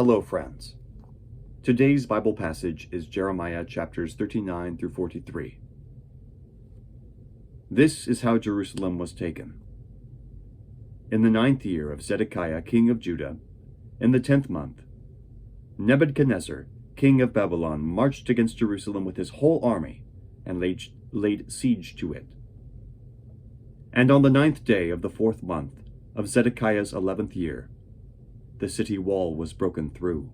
Hello, friends. Today's Bible passage is Jeremiah chapters 39 through 43. This is how Jerusalem was taken. In the 9th year of Zedekiah, king of Judah, in the 10th month, Nebuchadnezzar, king of Babylon, marched against Jerusalem with his whole army and laid siege to it. And on the 9th day of the 4th month of Zedekiah's 11th year, the city wall was broken through.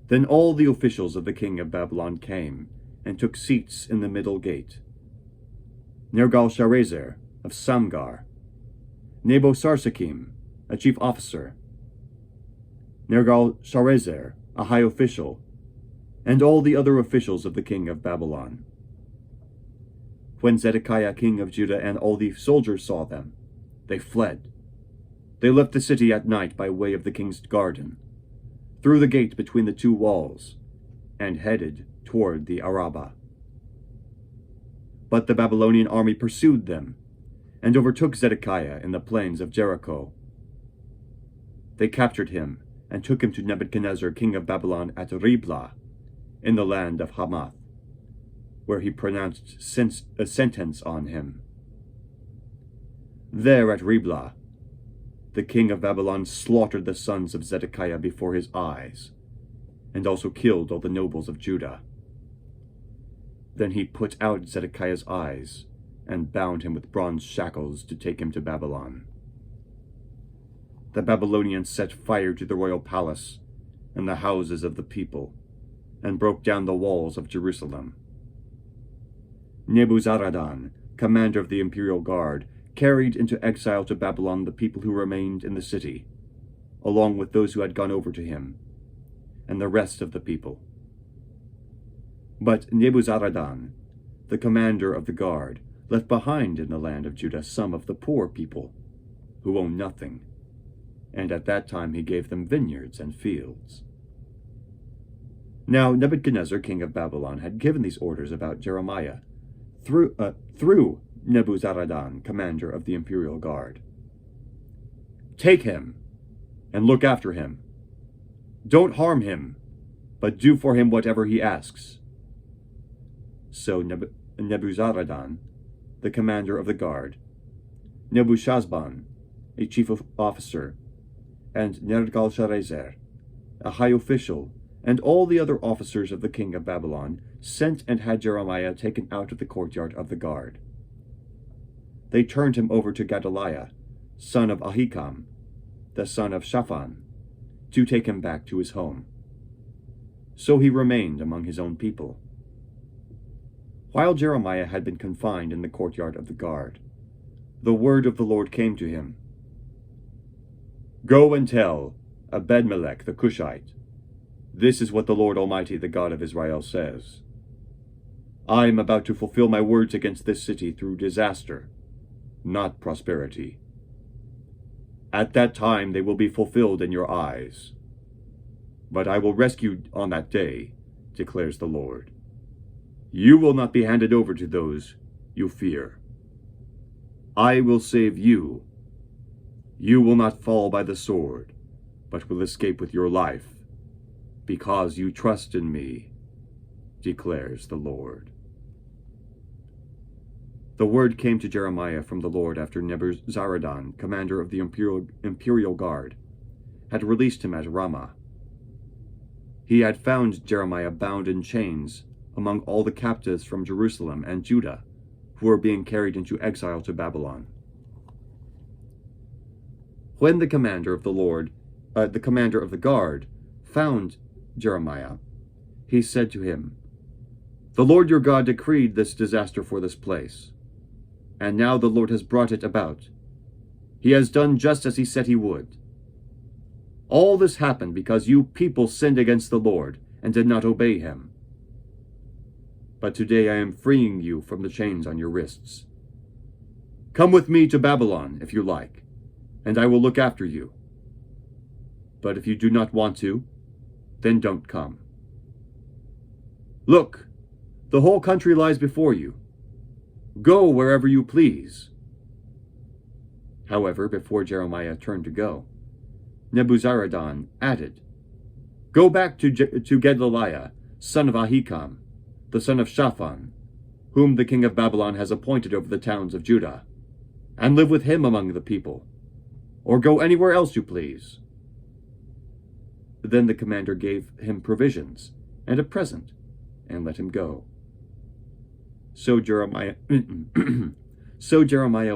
Then all the officials of the king of Babylon came and took seats in the middle gate. Nergal-Sharezer of Samgar, Nebo-Sarsekim, a chief officer, Nergal-Sharezer, a high official, and all the other officials of the king of Babylon. When Zedekiah king of Judah and all the soldiers saw them, they fled. They left the city at night by way of the king's garden, through the gate between the two walls, and headed toward the Arabah. But the Babylonian army pursued them, and overtook Zedekiah in the plains of Jericho. They captured him, and took him to Nebuchadnezzar king of Babylon at Riblah, in the land of Hamath, where he pronounced a sentence on him. There at Riblah, the king of Babylon slaughtered the sons of Zedekiah before his eyes, and also killed all the nobles of Judah. Then he put out Zedekiah's eyes, and bound him with bronze shackles to take him to Babylon. The Babylonians set fire to the royal palace and the houses of the people, and broke down the walls of Jerusalem. Nebuzaradan, commander of the imperial guard, carried into exile to Babylon the people who remained in the city, along with those who had gone over to him, and the rest of the people. But Nebuzaradan, the commander of the guard, left behind in the land of Judah some of the poor people, who owned nothing, and at that time he gave them vineyards and fields. Now Nebuchadnezzar king of Babylon had given these orders about Jeremiah through Nebuzaradan, commander of the imperial guard. Take him, and look after him. Don't harm him, but do for him whatever he asks. So Nebuzaradan, the commander of the guard, Nebuchadnezzar, a chief officer, and Nergal-Sharezer, a high official, and all the other officers of the king of Babylon, sent and had Jeremiah taken out of the courtyard of the guard. They turned him over to Gedaliah, son of Ahikam, the son of Shaphan, to take him back to his home. So he remained among his own people. While Jeremiah had been confined in the courtyard of the guard, the word of the Lord came to him. Go and tell Ebed-melech the Cushite, this is what the Lord Almighty, the God of Israel, says. I am about to fulfill my words against this city through disaster, not prosperity. At that time they will be fulfilled in your eyes. But I will rescue on that day, declares the Lord. You will not be handed over to those you fear. I will save you. You will not fall by the sword, but will escape with your life, because you trust in me, declares the Lord. The word came to Jeremiah from the Lord after Nebuzaradan, commander of the imperial guard, had released him at Ramah. He had found Jeremiah bound in chains among all the captives from Jerusalem and Judah who were being carried into exile to Babylon. When the commander of the guard found Jeremiah, he said to him, The Lord your God decreed this disaster for this place, and now the Lord has brought it about. He has done just as he said he would. All this happened because you people sinned against the Lord and did not obey him. But today I am freeing you from the chains on your wrists. Come with me to Babylon, if you like, and I will look after you. But if you do not want to, then don't come. Look, the whole country lies before you. Go wherever you please. However, before Jeremiah turned to go, Nebuzaradan added, "Go back to Gedaliah, son of Ahikam, the son of Shaphan, whom the king of Babylon has appointed over the towns of Judah, and live with him among the people, or go anywhere else you please." Then the commander gave him provisions and a present, and let him go. So Jeremiah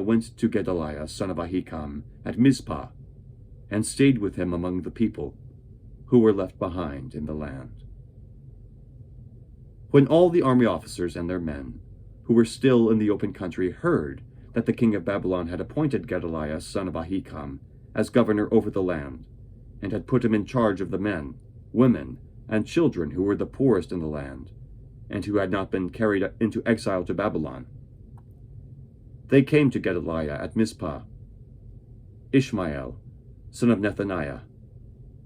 went to Gedaliah, son of Ahikam, at Mizpah, and stayed with him among the people who were left behind in the land. When all the army officers and their men, who were still in the open country, heard that the king of Babylon had appointed Gedaliah, son of Ahikam, as governor over the land, and had put him in charge of the men, women, and children who were the poorest in the land, and who had not been carried into exile to Babylon, they came to Gedaliah at Mizpah: Ishmael, son of Nethaniah,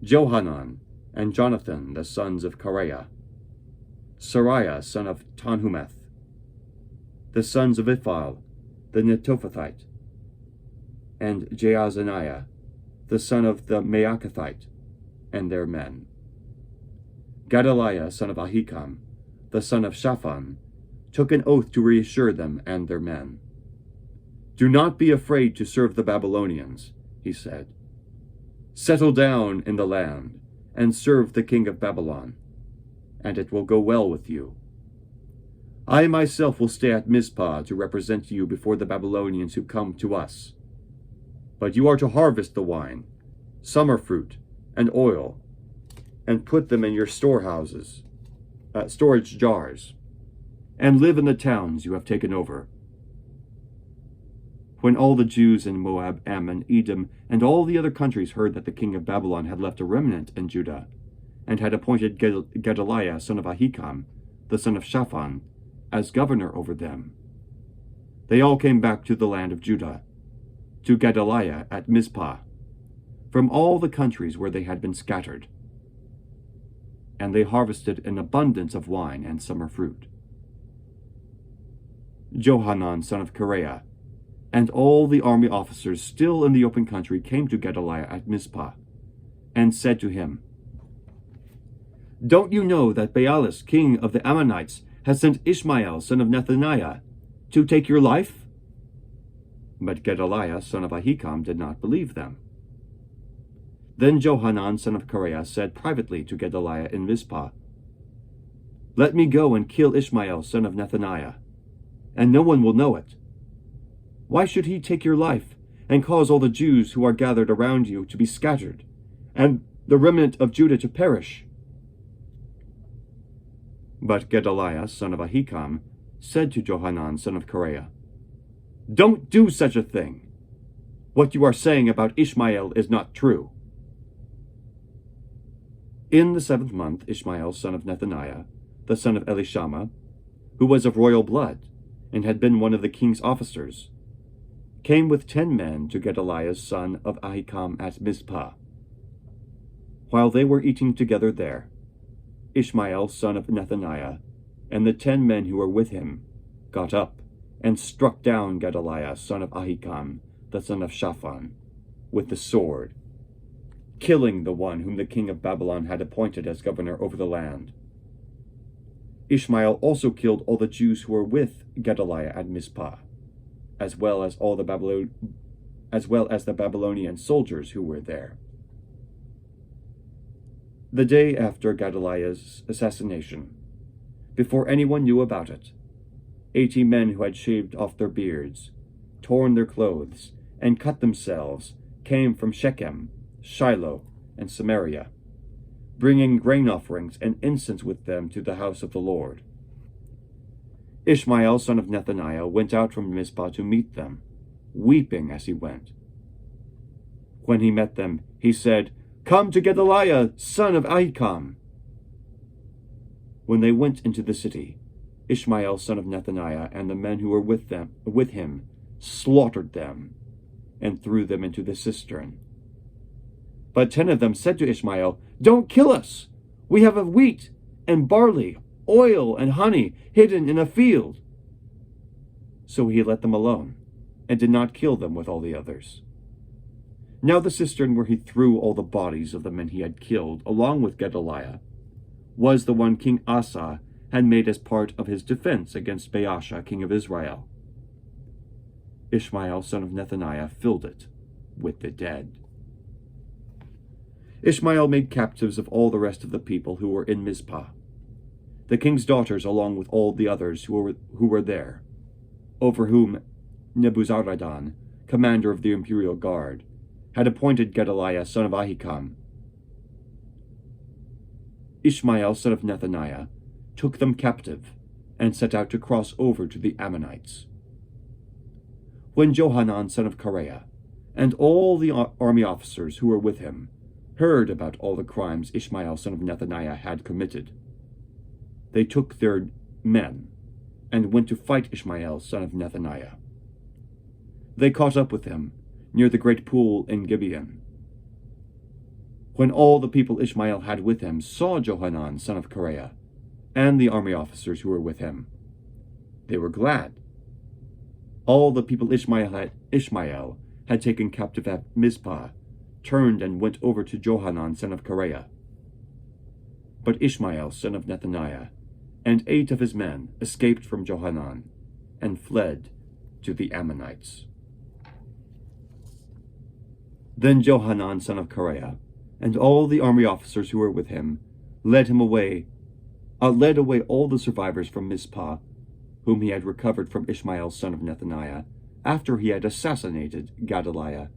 Johanan and Jonathan, the sons of Kareah, Sariah, son of Tanhumeth, the sons of Iphal, the Netophathite, and Jaazaniah, the son of the Maacathite, and their men. Gedaliah, son of Ahikam, the son of Shaphan, took an oath to reassure them and their men. "Do not be afraid to serve the Babylonians," he said. "Settle down in the land and serve the king of Babylon, and it will go well with you. I myself will stay at Mizpah to represent you before the Babylonians who come to us. But you are to harvest the wine, summer fruit, and oil, and put them in your storage jars, and live in the towns you have taken over." When all the Jews in Moab, Ammon, Edom, and all the other countries heard that the king of Babylon had left a remnant in Judah, and had appointed Gedaliah, son of Ahikam, the son of Shaphan, as governor over them, they all came back to the land of Judah, to Gedaliah at Mizpah, from all the countries where they had been scattered. And they harvested an abundance of wine and summer fruit. Johanan, son of Kareah, and all the army officers still in the open country came to Gedaliah at Mizpah, and said to him, "Don't you know that Baalis, king of the Ammonites, has sent Ishmael, son of Nethaniah, to take your life?" But Gedaliah, son of Ahikam, did not believe them. Then Johanan, son of Kareah, said privately to Gedaliah in Mizpah, "Let me go and kill Ishmael, son of Nethaniah, and no one will know it. Why should he take your life and cause all the Jews who are gathered around you to be scattered, and the remnant of Judah to perish?" But Gedaliah, son of Ahikam, said to Johanan, son of Kareah, "Don't do such a thing. What you are saying about Ishmael is not true." In the 7th month, Ishmael, son of Nethaniah, the son of Elishama, who was of royal blood, and had been one of the king's officers, came with 10 men to Gedaliah, son of Ahikam, at Mizpah. While they were eating together there, Ishmael, son of Nethaniah, and the 10 men who were with him got up and struck down Gedaliah, son of Ahikam, the son of Shaphan, with the sword, killing the one whom the king of Babylon had appointed as governor over the land. Ishmael also killed all the Jews who were with Gedaliah at Mizpah, as well as the Babylonian soldiers who were there. The day after Gedaliah's assassination, before anyone knew about it, 80 men who had shaved off their beards, torn their clothes, and cut themselves came from Shechem, Shiloh, and Samaria, bringing grain offerings and incense with them to the house of the Lord. Ishmael, son of Nethaniah, went out from Mizpah to meet them, weeping as he went. When he met them, he said, "Come to Gedaliah, son of Ahikam." When they went into the city, Ishmael, son of Nethaniah, and the men who were with him slaughtered them and threw them into the cistern. But 10 of them said to Ishmael, "Don't kill us. We have wheat and barley, oil and honey hidden in a field." So he let them alone and did not kill them with all the others. Now the cistern where he threw all the bodies of the men he had killed, along with Gedaliah, was the one King Asa had made as part of his defense against Baasha, king of Israel. Ishmael, son of Nethaniah, filled it with the dead. Ishmael made captives of all the rest of the people who were in Mizpah, the king's daughters along with all the others who were there, over whom Nebuzaradan, commander of the imperial guard, had appointed Gedaliah, son of Ahikam. Ishmael, son of Nethaniah, took them captive and set out to cross over to the Ammonites. When Johanan, son of Kareah, and all the army officers who were with him heard about all the crimes Ishmael, son of Nethaniah, had committed, they took their men and went to fight Ishmael, son of Nethaniah. They caught up with him near the great pool in Gibeon. When all the people Ishmael had with him saw Johanan, son of Kareah, and the army officers who were with him, they were glad. All the people Ishmael had taken captive at Mizpah turned and went over to Johanan, son of Kareah. But Ishmael, son of Nethaniah, and 8 of his men escaped from Johanan and fled to the Ammonites. Then Johanan, son of Kareah, and all the army officers who were with him led away all the survivors from Mizpah, whom he had recovered from Ishmael, son of Nethaniah, after he had assassinated Gedaliah,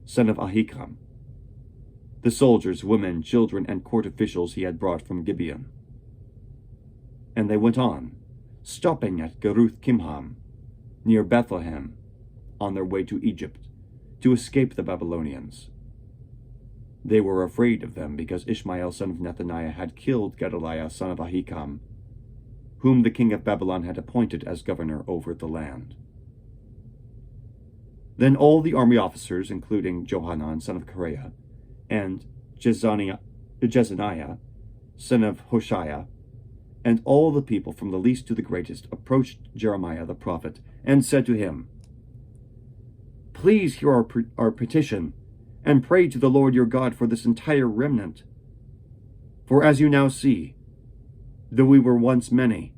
son of Ahikam, the soldiers, women, children, and court officials he had brought from Gibeon. And they went on, stopping at Geruth Kimham, near Bethlehem, on their way to Egypt, to escape the Babylonians. They were afraid of them because Ishmael, son of Nethaniah, had killed Gedaliah, son of Ahikam, whom the king of Babylon had appointed as governor over the land. Then all the army officers, including Johanan, son of Kareah, and Jezaniah, son of Hoshaiah, and all the people from the least to the greatest, approached Jeremiah the prophet and said to him, "Please hear our petition, and pray to the Lord your God for this entire remnant. For as you now see, though we were once many,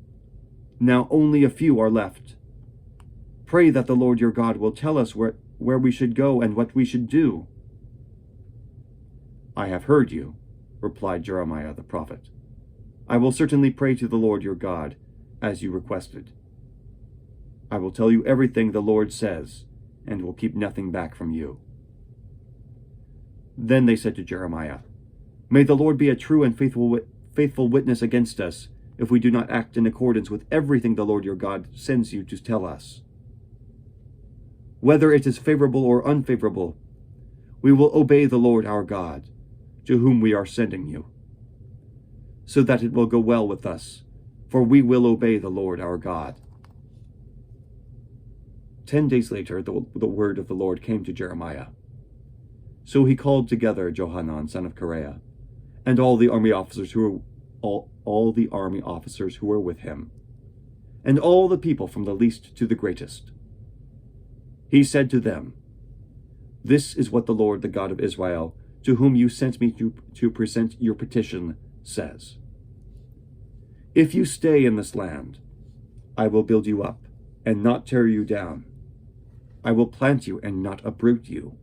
now only a few are left. Pray that the Lord your God will tell us where we should go and what we should do." "I have heard you," replied Jeremiah the prophet. "I will certainly pray to the Lord your God, as you requested. I will tell you everything the Lord says, and will keep nothing back from you." Then they said to Jeremiah, "May the Lord be a true and faithful witness against us, if we do not act in accordance with everything the Lord your God sends you to tell us. Whether it is favorable or unfavorable, we will obey the Lord our God, to whom we are sending you, so that it will go well with us, for we will obey the Lord our God." 10 days later, the word of the Lord came to Jeremiah. So he called together Johanan, son of Kareah, and all the army officers who were with him, and all the people from the least to the greatest. He said to them, "This is what the Lord, the God of Israel, to whom you sent me to present your petition, says. If you stay in this land, I will build you up and not tear you down. I will plant you and not uproot you.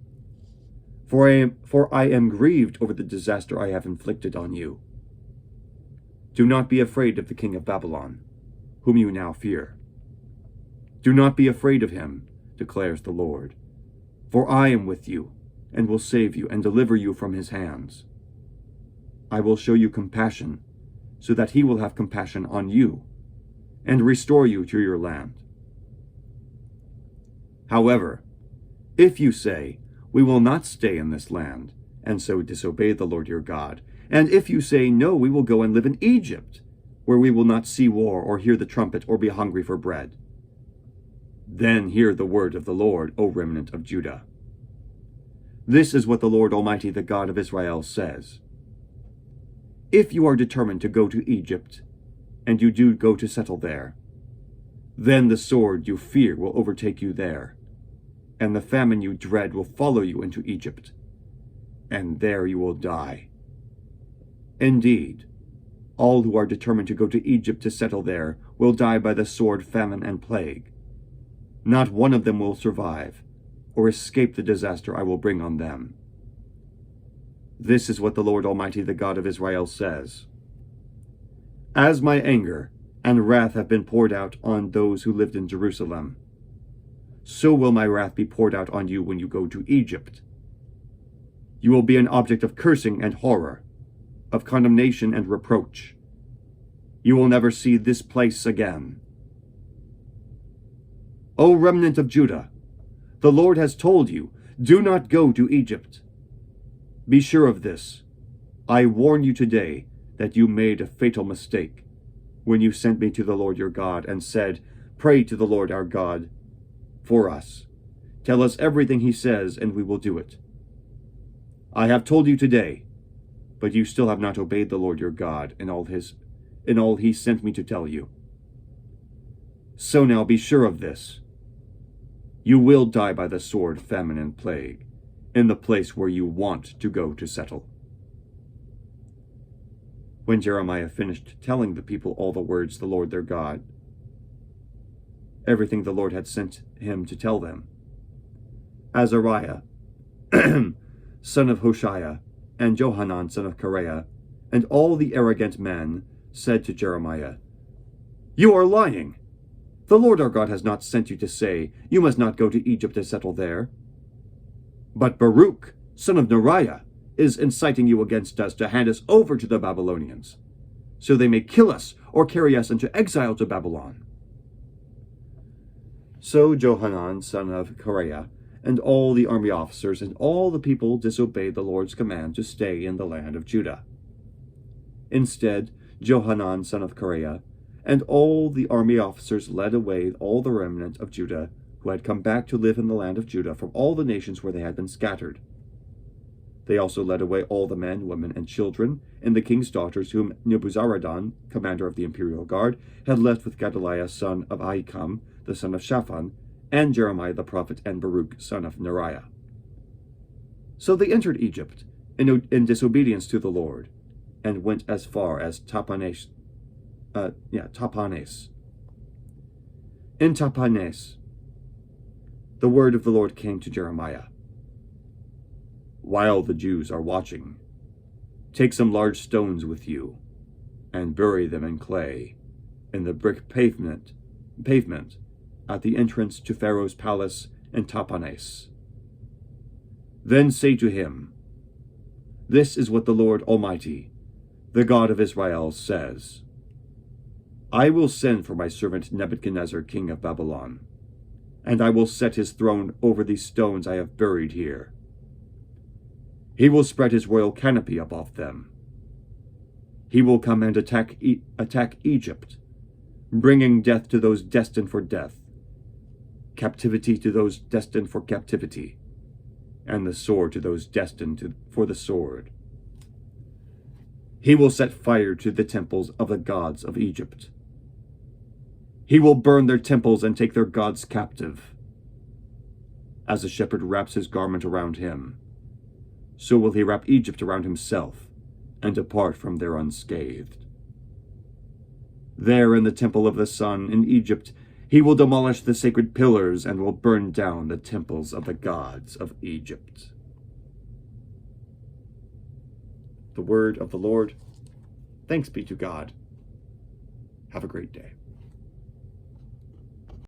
For I am grieved over the disaster I have inflicted on you. Do not be afraid of the king of Babylon, whom you now fear. Do not be afraid of him, declares the Lord, for I am with you, and will save you and deliver you from his hands. I will show you compassion, so that he will have compassion on you, and restore you to your land. However, if you say, we will not stay in this land, and so disobey the Lord your God, and if you say, no, we will go and live in Egypt, where we will not see war or hear the trumpet or be hungry for bread, then hear the word of the Lord, O remnant of Judah. This is what the Lord Almighty, the God of Israel, says. If you are determined to go to Egypt, and you do go to settle there, then the sword you fear will overtake you there, and the famine you dread will follow you into Egypt, and there you will die. Indeed, all who are determined to go to Egypt to settle there will die by the sword, famine, and plague. Not one of them will survive, or escape the disaster I will bring on them. This is what the Lord Almighty, the God of Israel, says. As my anger and wrath have been poured out on those who lived in Jerusalem, so will my wrath be poured out on you when you go to Egypt. You will be an object of cursing and horror, of condemnation and reproach. You will never see this place again. O remnant of Judah, the Lord has told you, do not go to Egypt. Be sure of this. I warn you today that you made a fatal mistake when you sent me to the Lord your God and said, pray to the Lord our God for us. Tell us everything he says, and we will do it. I have told you today, but you still have not obeyed the Lord your God in all he sent me to tell you. So now be sure of this. You will die by the sword, famine, and plague, in the place where you want to go to settle. When Jeremiah finished telling the people all the words the Lord their God, everything the Lord had sent him to tell them, Azariah, son of Hoshea, and Johanan, son of Kareah, and all the arrogant men said to Jeremiah, You are lying. The Lord our God has not sent you to say, You must not go to Egypt to settle there. But Baruch, son of Neriah, is inciting you against us to hand us over to the Babylonians, so they may kill us or carry us into exile to Babylon. So Johanan, son of Kareah, and all the army officers and all the people disobeyed the Lord's command to stay in the land of Judah. Instead, Johanan, son of Kareah, and all the army officers led away all the remnant of Judah who had come back to live in the land of Judah from all the nations where they had been scattered. They also led away all the men, women, and children, and the king's daughters whom Nebuzaradan, commander of the imperial guard, had left with Gedaliah, son of Ahikam, the son of Shaphan, and Jeremiah the prophet, and Baruch, son of Neriah. So they entered Egypt in disobedience to the Lord, and went as far as Tapanes. In Tapanes, the word of the Lord came to Jeremiah. While the Jews are watching, take some large stones with you, and bury them in clay, in the brick pavement at the entrance to Pharaoh's palace in Tapanes. Then say to him, This is what the Lord Almighty, the God of Israel, says. I will send for my servant Nebuchadnezzar, king of Babylon, and I will set his throne over these stones I have buried here. He will spread his royal canopy above them. He will come and attack Egypt, bringing death to those destined for death, captivity to those destined for captivity, and the sword to those destined for the sword. He will set fire to the temples of the gods of Egypt. He will burn their temples and take their gods captive. As a shepherd wraps his garment around him, so will he wrap Egypt around himself and depart from there unscathed. There in the temple of the sun in Egypt, he will demolish the sacred pillars and will burn down the temples of the gods of Egypt. The word of the Lord. Thanks be to God. Have a great day.